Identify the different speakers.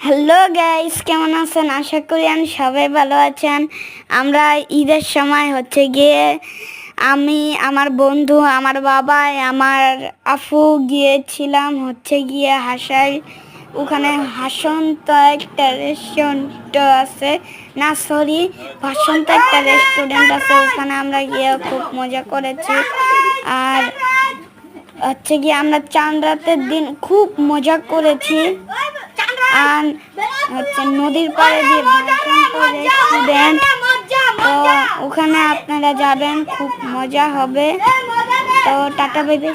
Speaker 1: Hello guys, কেমন আছেন? আশা করি সবাই ভালো আছেন। আমরা ঈদের সময় গিয়ে আমি, আমার বন্ধু, আমার বাবা, আমার আফু গিয়েছিলাম গিয়ে হাসাই। ওখানে হাসন্ত একটা রেস্টুরেন্ট আছে, না সরি, ভাসন্ত একটা রেস্টুরেন্ট আছে। ওখানে আমরা গিয়ে খুব মজা করেছি। আর গিয়ে আমরা চাঁদ রাতের দিন খুব মজা করেছি। আর নদীর পাড়ে দিয়ে ভাসন্ত রেস্টুরেন্ট, তো ওখানে আপনারা যাবেন, খুব মজা হবে। তো টাটা, বাই বাই।